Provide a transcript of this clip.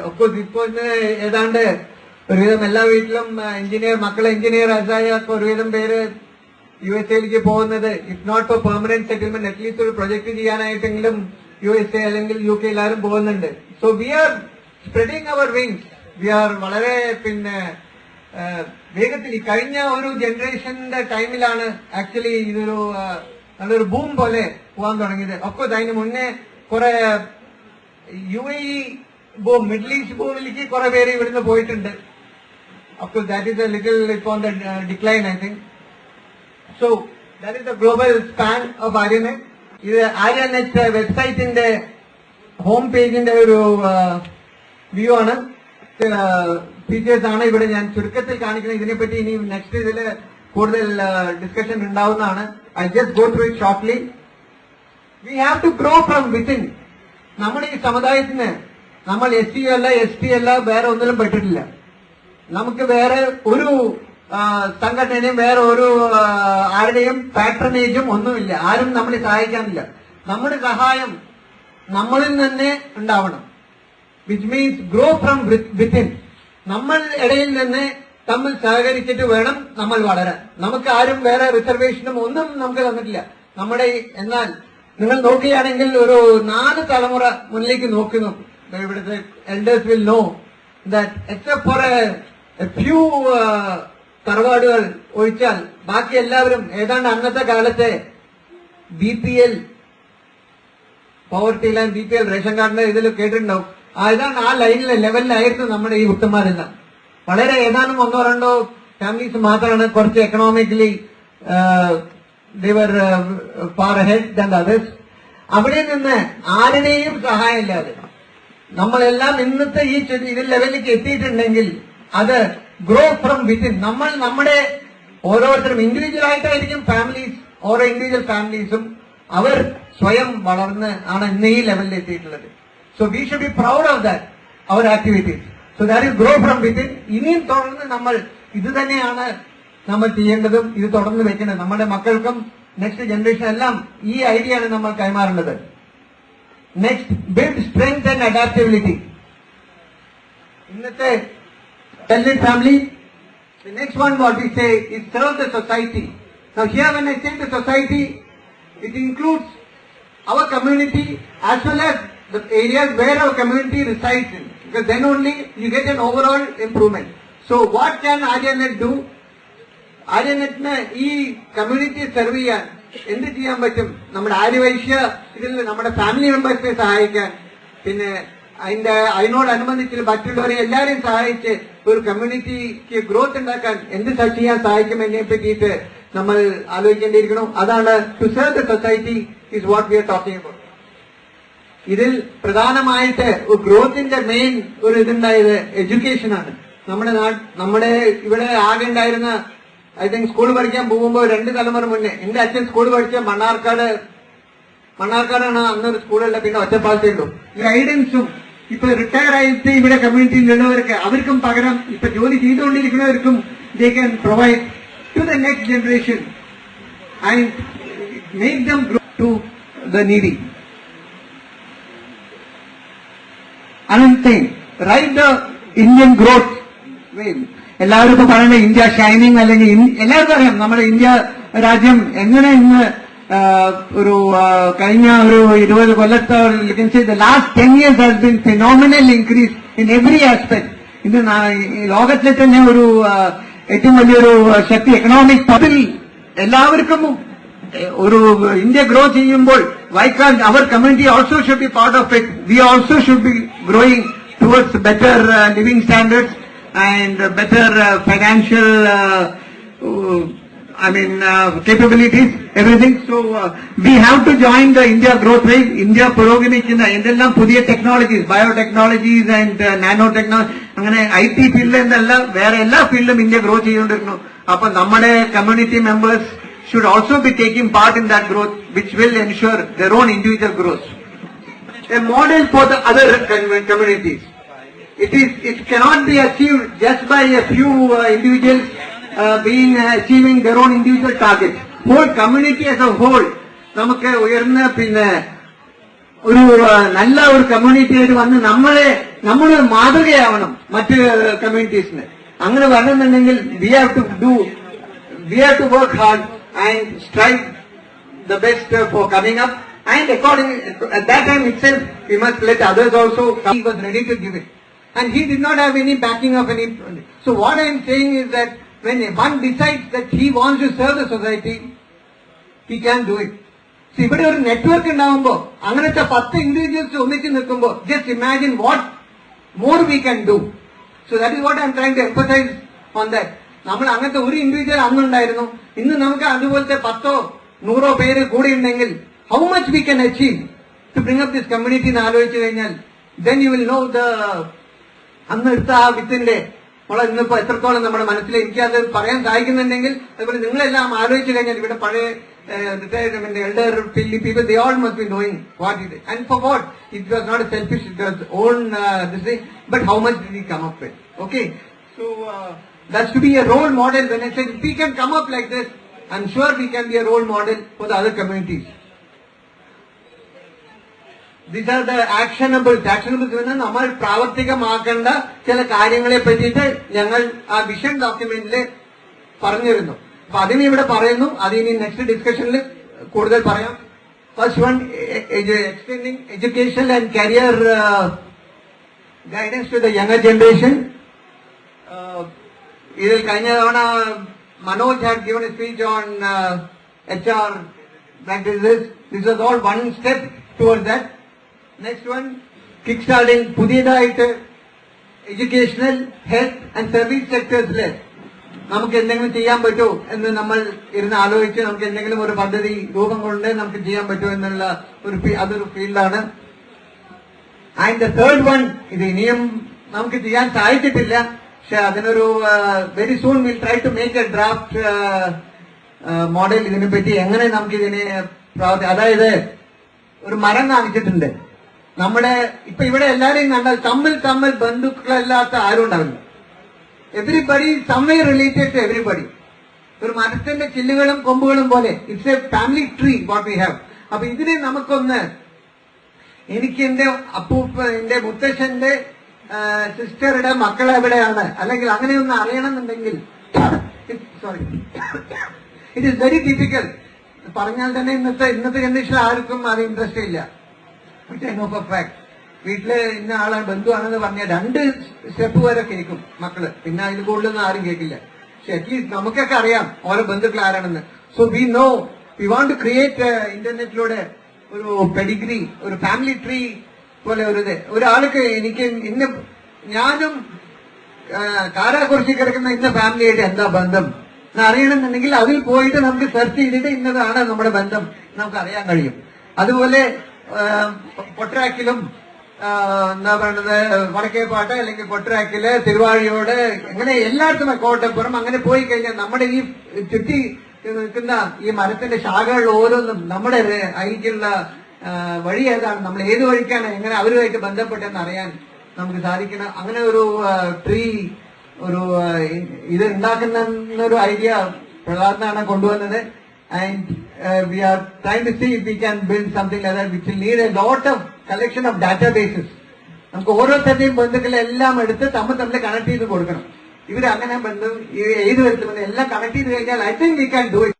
Of course ഇപ്പൊ ഏതാണ്ട് ഒരുവിധം എല്ലാ വീട്ടിലും മക്കളെ എഞ്ചിനീയർ ആയ ഒരുവിധം പേര് USA പോകുന്നത് if not for permanent settlement at least ഒരു പ്രൊജക്ട് ചെയ്യാനായിട്ടെങ്കിലും USA അല്ലെങ്കിൽ UK എല്ലാവരും പോകുന്നുണ്ട്. So we are spreading our wings. We are വളരെ വേഗത്തിൽ കഴിഞ്ഞ ഒരു ജനറേഷന്റെ ടൈമിലാണ് ആക്ച്വലി ഇതൊരു നല്ലൊരു ബൂം പോലെ പോകാൻ തുടങ്ങിയത്. ഒഫ്കോഴ്സ് അതിന് മുന്നേ കുറെ UAE മിഡിൽ ഈസ്റ്റ് ബൂമിലേക്ക് കുറെ പേര് ഇവിടുന്ന് പോയിട്ടുണ്ട്. Of course, that is a little on the decline, I think. So, that is the global span of AryaNet. ഇത് AryaNet വെബ്സൈറ്റിന്റെ ഹോം പേജിന്റെ ഒരു വ്യൂ ആണ്, ഫീച്ചേഴ്സ് ആണ് ഇവിടെ ഞാൻ ചുരുക്കത്തിൽ കാണിക്കുന്നത്. ഇതിനെപ്പറ്റി ഇനി നെക്സ്റ്റ് ഇതില് കൂടുതൽ ഡിസ്കഷൻ ഉണ്ടാവുന്നതാണ്. I just go through it shortly. We have to grow from within. നമ്മുടെ ഈ സമുദായത്തിന് നമ്മൾ SC അല്ല ST അല്ല വേറെ ഒന്നിലും പെട്ടിട്ടില്ല. നമുക്ക് വേറെ ഒരു സംഘടനയും വേറെ ഒരു ആരുടെയും പാട്രണേജും ഒന്നുമില്ല. ആരും നമ്മളെ സഹായിക്കാനില്ല. നമ്മുടെ സഹായം നമ്മളിൽ തന്നെ ഉണ്ടാവണം. Which means grow from within. നമ്മൾ ഇടയിൽ നിന്ന് തമ്മിൽ സഹകരിച്ചിട്ട് വേണം നമ്മൾ വളരാൻ. നമുക്ക് ആരും വേറെ റിസർവേഷനും ഒന്നും നമുക്ക് തന്നിട്ടില്ല. എന്നാൽ നിങ്ങൾ നോക്കുകയാണെങ്കിൽ ഒരു 4 തലമുറ മുന്നിലേക്ക് നോക്കുന്നു. ഇവിടുത്തെ elders will know that except for a few തറവാടുകൾ ഒഴിച്ചാൽ ബാക്കി എല്ലാവരും ഏതാണ്ട് അന്നത്തെ കാലത്തെ BPL poverty line, BPL ration കാർഡിന്റെ ഇതിൽ കേട്ടിട്ടുണ്ടാവും. ഏതാണ്ട് ആ ലൈനിലെ ലെവലിലായിരുന്നു നമ്മുടെ ഈ കുട്ടന്മാരെല്ലാം. വളരെ ഏതാനും 1-2 ഫാമിലീസ് മാത്രമാണ് കുറച്ച് economically far ahead than others. അവിടെ നിന്ന് ആരുടെയും സഹായം ഇല്ലാതെ നമ്മളെല്ലാം ഇന്നത്തെ ഈ ലെവലിലേക്ക് എത്തിയിട്ടുണ്ടെങ്കിൽ അത് ഗ്രോ ഫ്രം വിത്തിൻ. നമ്മുടെ ഓരോരുത്തരും ഇൻഡിവിജ്വൽ ആയിട്ടായിരിക്കും ഫാമിലീസ്, ഓരോ ഇൻഡിവിജ്വൽ ഫാമിലീസും അവർ സ്വയം വളർന്ന് ആണ് ഇന്ന് ഈ ലെവലിൽ എത്തിയിട്ടുള്ളത്. So we should be proud of that our activities. So that is grow from within. ഇനിയും തുടർന്ന് നമ്മൾ ഇത് തന്നെയാണ് നമ്മൾ ചെയ്യേണ്ടതും ഇത് തുടർന്ന് വെക്കേണ്ടത്. നമ്മുടെ മക്കൾക്കും നെക്സ്റ്റ് ജനറേഷൻ എല്ലാം ഈ ഐഡിയ ആണ് നമ്മൾ കൈമാറേണ്ടത്. Next, build strength and adaptability. ഇന്നത്തെ blended family. The next one what we say is serve the society. Now here when I say the society, it includes our community as well as the areas where our community resides in, because then only you get an overall improvement. So what can AryaNet do? AryaNet ne ee community serve cheyan endu cheyan pattum? Nammade ആര്യവൈശ്യ ഇതിൽ നമ്മുടെ family മെമ്പേഴ്സിനെ സഹായിക്കാൻ, പിന്നെ അതിനോടനുബന്ധിച്ച് മറ്റുള്ളവരെ എല്ലാവരെയും സഹായിച്ച് ഒരു കമ്മ്യൂണിറ്റിക്ക് growth ഉണ്ടാക്കാൻ എന്ത് ചെയ്യാൻ സഹായിക്കുമെന്നെ പറ്റിയിട്ട് നമ്മൾ ആലോചിക്കേണ്ടിയിരിക്കണം. അതാണ് to serve the society is what we are talking about. ഇതിൽ പ്രധാനമായിട്ട് ഗ്രോത്തിന്റെ മെയിൻ ഒരു ഇതുണ്ടായത് എഡ്യൂക്കേഷനാണ്. നമ്മുടെ ഇവിടെ ആകെ ഉണ്ടായിരുന്ന ഐ തിങ്ക് സ്കൂൾ പഠിക്കാൻ പോകുമ്പോൾ 2 തലമുറ മുന്നേ എന്റെ അച്ഛൻ സ്കൂൾ പഠിച്ച മണ്ണാർക്കാടാണ് അന്നൊരു സ്കൂളുള്ള, പിന്നെ ഒറ്റപ്പാലത്തേ ഉള്ളൂ. ഗൈഡൻസും ഇപ്പൊ റിട്ടയർ ആയിട്ട് ഇവിടെ കമ്മ്യൂണിറ്റിയിലുള്ളവർക്ക് അവർക്കും പകരം ഇപ്പൊ ജോലി ചെയ്തുകൊണ്ടിരിക്കുന്നവർക്കും they can provide to the next generation and make them grow to the needy. Another thing, write the Indian growth way. എല്ലാവരും ഇപ്പൊ പറയുന്നത് ഇന്ത്യ ഷൈനിങ്, അല്ലെങ്കിൽ എല്ലാവർക്കും അറിയാം നമ്മുടെ ഇന്ത്യ രാജ്യം എങ്ങനെ ഇന്ന് ഒരു കഴിഞ്ഞ ഒരു 20 കൊല്ലത്തെ the last 10 years has been phenomenal increase in every aspect. ഇത് ലോകത്തിലെ തന്നെ ഒരു ഏറ്റവും വലിയൊരു ശക്തി എക്കണോമിക് പതിൽ എല്ലാവർക്കും ഒരു ഇന്ത്യ ഗ്രോ ചെയ്യുമ്പോൾ why can't our community also should be part of it? We also should be growing towards better living standards and better financial capabilities, everything. So we have to join the India growth wave. India പുരോഗമിക്കുന്ന എന്തെല്ലാം പുതിയ technologies, biotechnologies and nano technology, അങ്ങനെ IT ഫീൽഡിൽ എന്നല്ല വേറെ എല്ലാ ഫീൽഡിലും India grow ചെയ്തുകൊണ്ടിരുന്നു. അപ്പൊ നമ്മുടെ community members should also be taking part in that growth, which will ensure their own individual growth. A model for the other communities. It cannot be achieved just by a few individuals achieving their own individual targets. Whole community as a whole നമുക്ക് ഉയർന്ന പിന്നെ ഒരു നല്ല ഒരു കമ്മ്യൂണിറ്റിയായിട്ട് വന്ന് നമ്മളൊരു മാതൃകയാവണം മറ്റ് കമ്മ്യൂണിറ്റീസിന്. അങ്ങനെ വരണമെന്നുണ്ടെങ്കിൽ we have to work hard and strive the best for coming up, and according at that time itself we must let others also come. He was ready to give it, and he did not have any backing of any. So what I am saying is that when one decides that he wants to serve the society, he can do it. So ഇവിടെ ഒരു network ഉണ്ടാവുമ്പോ അങ്ങനത്തെ 10 individuals ഒന്നിച്ച് നിൽക്കുമ്പോ just imagine what more we can do. So that is what I am trying to emphasize on that. നമ്മൾ അങ്ങനത്തെ ഒരു individual അന്നുണ്ടായിരുന്നു. ഇന്ന് നമുക്ക് അതുപോലത്തെ 10-100 പേര് കൂടി ഉണ്ടെങ്കിൽ how much we can achieve to bring up this community എന്ന് ആലോചിച്ചു കഴിഞ്ഞാൽ then you will know the അന്ന് എടുത്ത ആ വിത്തിന്റെ മോളെ ഇന്നിപ്പോ എത്രത്തോളം നമ്മുടെ മനസ്സിൽ എനിക്കത് പറയാൻ സാധിക്കുന്നുണ്ടെങ്കിൽ അതുപോലെ നിങ്ങളെല്ലാം ആലോചിച്ചു കഴിഞ്ഞാൽ ഇവിടെ പഴയ retirement elder people they all must be knowing what it is and for what it was not a selfish, it was own this thing, but how much did he come up with. Okay, so that's to be a role model. When I said if we can come up like this, I'm sure we can be a role model for the other communities. These are the actionables. Actionables എന്ന് നമ്മൾ പ്രാവർത്തികമാക്കേണ്ട ചില കാര്യങ്ങളെ പറ്റിയിട്ട് ഞങ്ങൾ ആ vision ഡോക്യുമെന്റിൽ പറഞ്ഞിരുന്നു. അപ്പൊ അതിന് ഇവിടെ പറയുന്നു. അത് ഇനി നെക്സ്റ്റ് ഡിസ്കഷനിൽ കൂടുതൽ പറയാം. First one, extending education and career guidance to the younger generation. ഇതിൽ കഴിഞ്ഞ തവണ Manoj had given a speech on HR practices. This was all one step towards that. Next one, kickstarting പുതിയതായിട്ട് എഡ്യൂക്കേഷണൽ, ഹെൽത്ത് ആൻഡ് സർവീസ് സെക്ടേഴ്സില് നമുക്ക് എന്തെങ്കിലും ചെയ്യാൻ പറ്റുമോ എന്ന് നമ്മൾ ഇരുന്ന് ആലോചിച്ച് നമുക്ക് എന്തെങ്കിലും ഒരു പദ്ധതി രൂപം കൊണ്ട് നമുക്ക് ചെയ്യാൻ പറ്റുമോ എന്നുള്ള അതൊരു ഫീൽഡാണ്. ആൻഡ് ദ തേർഡ് വൺ, ഇത് ഇനിയും നമുക്ക് ചെയ്യാൻ സാധിച്ചിട്ടില്ല, പക്ഷെ അതിനൊരു very soon will try to make a draft model ഇതിനെ പറ്റി എങ്ങനെ നമുക്ക് ഇതിനെ അതായത് ഒരു മരം കാണിച്ചിട്ടുണ്ട്. നമ്മുടെ ഇപ്പൊ ഇവിടെ എല്ലാരെയും കണ്ടാൽ തമ്മിൽ ബന്ധുക്കളല്ലാത്ത ആരും ഉണ്ടാവില്ല. Everybody someway related to everybody. ഒരു മരത്തിന്റെ ചില്ലുകളും കൊമ്പുകളും പോലെ it's a family tree what we have. അപ്പൊ ഇതിനെ നമുക്കൊന്ന്, എനിക്ക് എന്റെ മുത്തശ്ശന്റെ സിസ്റ്ററുടെ മക്കൾ എവിടെയാണ് അല്ലെങ്കിൽ അങ്ങനെയൊന്ന് അറിയണമെന്നുണ്ടെങ്കിൽ sorry it is very difficult. പറഞ്ഞാൽ തന്നെ ഇന്നത്തെ ജനറേഷൻ ആർക്കും അത് ഇൻട്രസ്റ്റ് ഇല്ല. വീട്ടില് ഇന്ന ആളാണ് ബന്ധുവാണെന്ന് പറഞ്ഞാൽ 2 സ്റ്റെപ്പ് വരെ കേൾക്കും മക്കള്, പിന്നെ അതിൽ കൂടുതലൊന്നും ആരും കേൾക്കില്ല. പക്ഷെ അറ്റ്ലീസ്റ്റ് നമുക്കൊക്കെ അറിയാം ഓരോ ബന്ധുക്കൾ ആരാണെന്ന്. So we know we want to create ഇന്റർനെറ്റിലൂടെ ഒരു പെഡിഗ്രി, ഒരു ഫാമിലി ട്രീ പോലെ ഒരാൾക്ക് എനിക്ക് ഞാനും കാരാകുറിശി കിടക്കുന്ന ഇന്ന ഫാമിലിയായിട്ട് എന്താ ബന്ധം അറിയണമെന്നുണ്ടെങ്കിൽ അതിൽ പോയിട്ട് നമുക്ക് സെർച്ച് ചെയ്തിട്ട് ഇന്നതാണ് നമ്മുടെ ബന്ധം നമുക്ക് അറിയാൻ കഴിയും. അതുപോലെ പൊട്രാക്കിലും എന്താ പറയുന്നത് വടക്കേപ്പാട്ട് അല്ലെങ്കിൽ പൊട്രാക്കില് തിരുവാഴിയോട് അങ്ങനെ എല്ലായിടത്തും കോട്ടപ്പുറം അങ്ങനെ പോയി കഴിഞ്ഞാൽ നമ്മുടെ ഈ ചുറ്റി നിൽക്കുന്ന ഈ മരത്തിന്റെ ശാഖകൾ ഓരോന്നും നമ്മുടെ അതിലേക്കുള്ള വഴി ഏതാണ്, നമ്മൾ ഏത് വഴിക്കാണ് എങ്ങനെ അവരുമായിട്ട് ബന്ധപ്പെട്ടെന്ന് അറിയാൻ നമുക്ക് സാധിക്കണം. അങ്ങനെ ഒരു ട്രീ ഒരു ഇത് ഉണ്ടാക്കുന്ന ഒരു ഐഡിയ പ്രധാനാണ് കൊണ്ടുവന്നത്. And we are trying to see if we can build something like that which will need a lot of collection of databases. നമുക്ക് ഓരോരുത്തരുടെയും ബന്ധുക്കളെ എല്ലാം എടുത്ത് തമ്മിൽ കണക്ട് ചെയ്ത് കൊടുക്കണം. ഇവരങ്ങനെ ബന്ധം ഏത് തരത്തിലും എല്ലാം കണക്ട് ചെയ്ത് കഴിഞ്ഞാൽ I think we can do it.